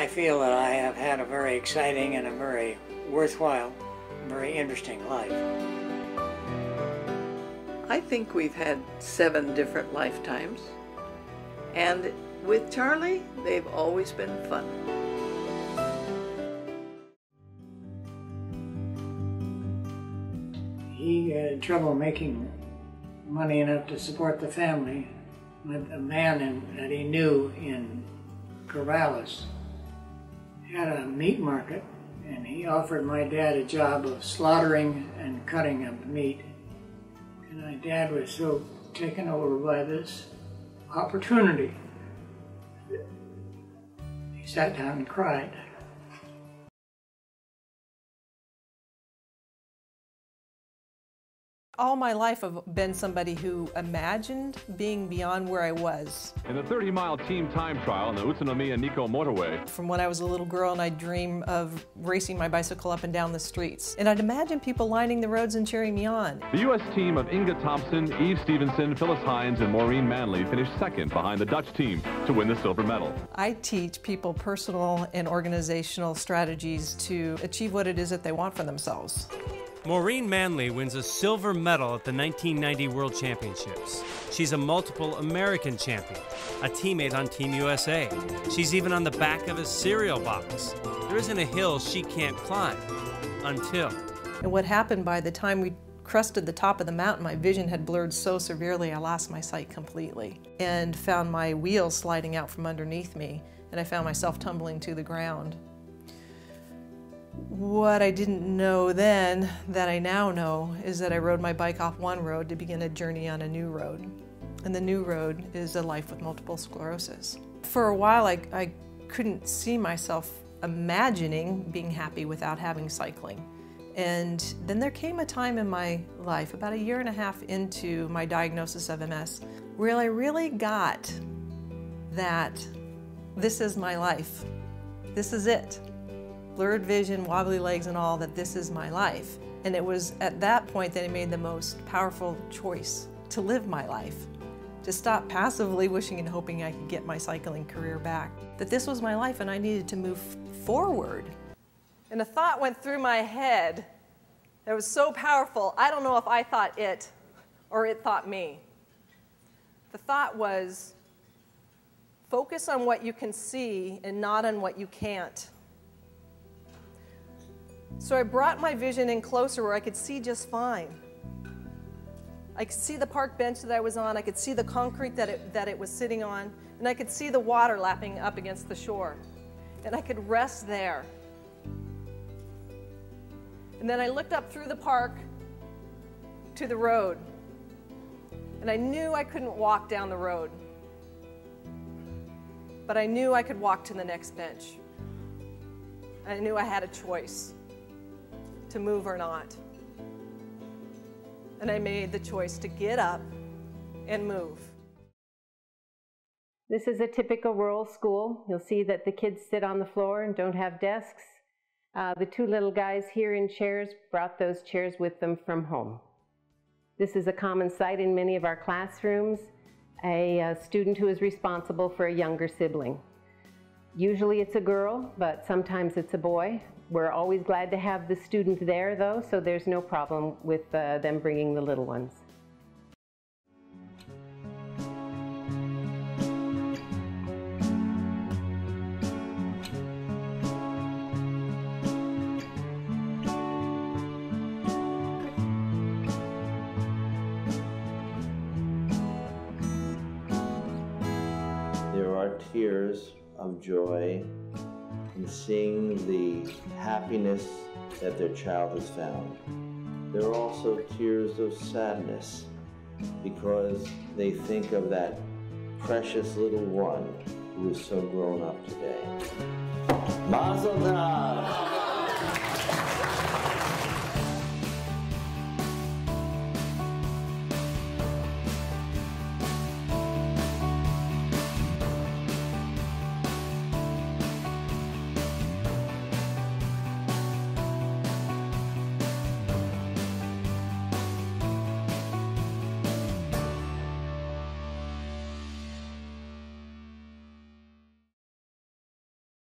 I feel that I have had a very exciting and a very worthwhile, very interesting life. I think we've had 7 different lifetimes, and with Charlie, they've always been fun. He had trouble making money enough to support the family with a man that he knew in Corvallis. Had a meat market, and he offered my dad a job of slaughtering and cutting up meat. And my dad was so taken over by this opportunity, he sat down and cried. All my life I've been somebody who imagined being beyond where I was. In the 30-mile team time trial on the Utsunomiya-Nikko motorway. From when I was a little girl, and I'd dream of racing my bicycle up and down the streets. And I'd imagine people lining the roads and cheering me on. The U.S. team of Inga Thompson, Eve Stevenson, Phyllis Hines, and Maureen Manley finished second behind the Dutch team to win the silver medal. I teach people personal and organizational strategies to achieve what it is that they want for themselves. Maureen Manley wins a silver medal at the 1990 World Championships. She's a multiple American champion, a teammate on Team USA. She's even on the back of a cereal box. There isn't a hill she can't climb, until. And what happened by the time we crested the top of the mountain, my vision had blurred so severely I lost my sight completely and found my wheels sliding out from underneath me, and I found myself tumbling to the ground. What I didn't know then, that I now know, is that I rode my bike off one road to begin a journey on a new road. And the new road is a life with multiple sclerosis. For a while, I couldn't see myself imagining being happy without having cycling. And then there came a time in my life, about 1.5 years into my diagnosis of MS, where I really got that this is my life. This is it. Blurred vision, wobbly legs and all, that this is my life. And it was at that point that I made the most powerful choice to live my life, to stop passively wishing and hoping I could get my cycling career back. That this was my life and I needed to move forward. And a thought went through my head that was so powerful, I don't know if I thought it or it thought me. The thought was, focus on what you can see and not on what you can't. So I brought my vision in closer where I could see just fine. I could see the park bench that I was on, I could see the concrete that it was sitting on, and I could see the water lapping up against the shore. And I could rest there. And then I looked up through the park to the road. And I knew I couldn't walk down the road. But I knew I could walk to the next bench. I knew I had a choice to move or not. And I made the choice to get up and move. This is a typical rural school. You'll see that the kids sit on the floor and don't have desks. The 2 little guys here in chairs brought those chairs with them from home. This is a common sight in many of our classrooms, a student who is responsible for a younger sibling. Usually it's a girl, but sometimes it's a boy. We're always glad to have the student there, though, so there's no problem with them bringing the little ones. There are tears of joy in seeing the happiness that their child has found. There are also tears of sadness because they think of that precious little one who is so grown up today. Mazel tov!